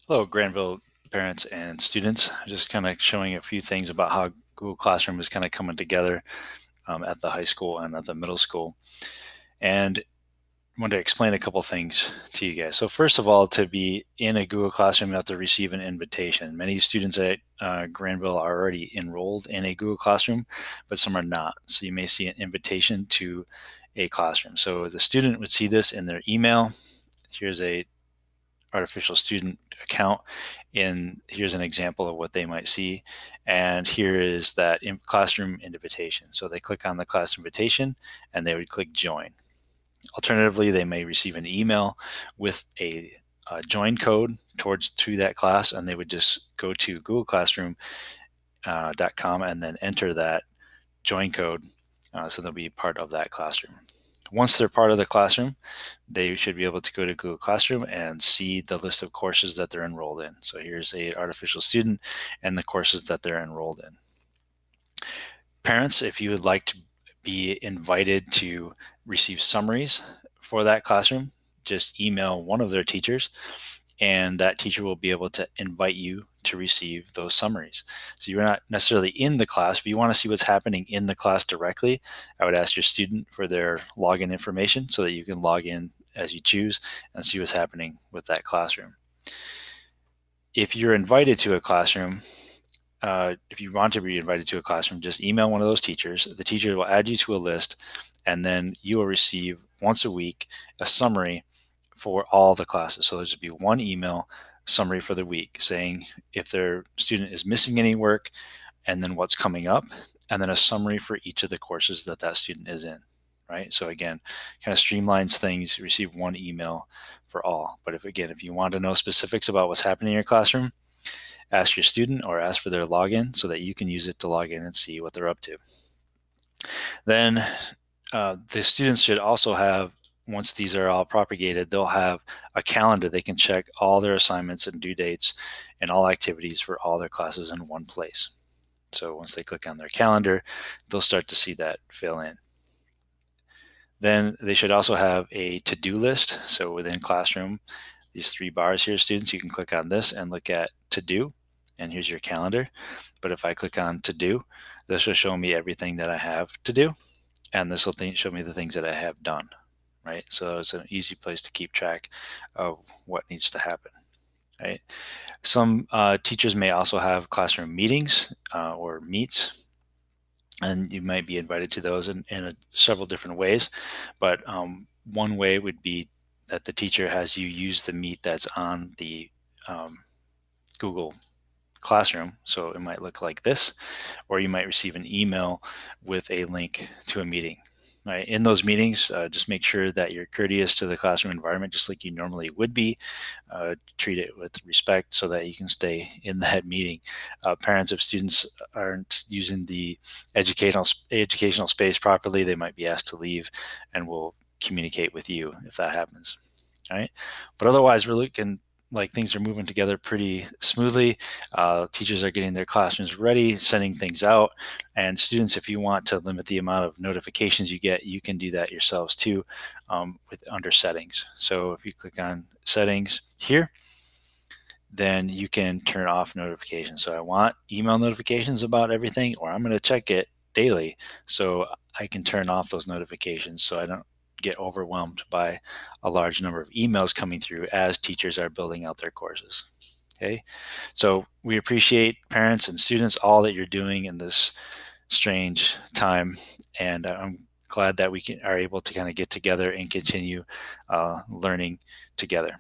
Hello, Granville parents and students. Just kind of showing a few things about how Google Classroom is kind of coming together at the high school and at the middle school. And I want to explain a couple things to you guys. So first of all, to be in a Google Classroom, you have to receive an invitation. Many students at Granville are already enrolled in a Google Classroom, but some are not. So you may see an invitation to a classroom. So the student would see this in their email. Here's a artificial student account, and here's an example of what they might see, and here is that classroom invitation. So they click on the class invitation and they would click join. Alternatively, they may receive an email with a join code towards to that class, and they would just go to Google Classroom.com and then enter that join code, so they'll be part of that classroom. Once they're part of the classroom, they should be able to go to Google Classroom and see the list of courses that they're enrolled in. So here's a artificial student and the courses that they're enrolled in. Parents, if you would like to be invited to receive summaries for that classroom, just email one of their teachers, and that teacher will be able to invite you to receive those summaries. So you're not necessarily in the class. If you want to see what's happening in the class directly, I would ask your student for their login information so that you can log in as you choose and see what's happening with that classroom. If you're invited to a classroom, if you want to be invited to a classroom, just email one of those teachers. The teacher will add you to a list, and then you will receive once a week a summary for all the classes. So there's be one email summary for the week saying if their student is missing any work, and then what's coming up, and then a summary for each of the courses that that student is in. Right. So again, kind of streamlines things. You receive one email for all. But if you want to know specifics about what's happening in your classroom, ask your student or ask for their login so that you can use it to log in and see what they're up to. Then the students should also have, once these are all propagated, they'll have a calendar. They can check all their assignments and due dates and all activities for all their classes in one place. So once they click on their calendar, they'll start to see that fill in. Then they should also have a to-do list. So within Classroom, these three bars here, students, you can click on this and look at to-do, and here's your calendar. But if I click on to-do, this will show me everything that I have to do, and this will show me the things that I have done, right? So it's an easy place to keep track of what needs to happen, right? Some teachers may also have classroom meetings or meets, and you might be invited to those in several different ways. But one way would be that the teacher has you use the Meet that's on the Google Classroom. So it might look like this, or you might receive an email with a link to a meeting. Right. In those meetings, just make sure that you're courteous to the classroom environment, just like you normally would be. Treat it with respect so that you can stay in that meeting. Parents of students aren't using the educational space properly, they might be asked to leave, and we'll communicate with you if that happens. All right. But otherwise, we're looking like things are moving together pretty smoothly. Teachers are getting their classrooms ready, sending things out, and students, if you want to limit the amount of notifications you get, you can do that yourselves too, with under settings. So if you click on settings here, then you can turn off notifications. So I want email notifications about everything, or I'm going to check it daily. So I can turn off those notifications so I don't get overwhelmed by a large number of emails coming through as teachers are building out their courses. Okay, so we appreciate parents and students, all that you're doing in this strange time, and I'm glad that we are able to kind of get together and continue learning together.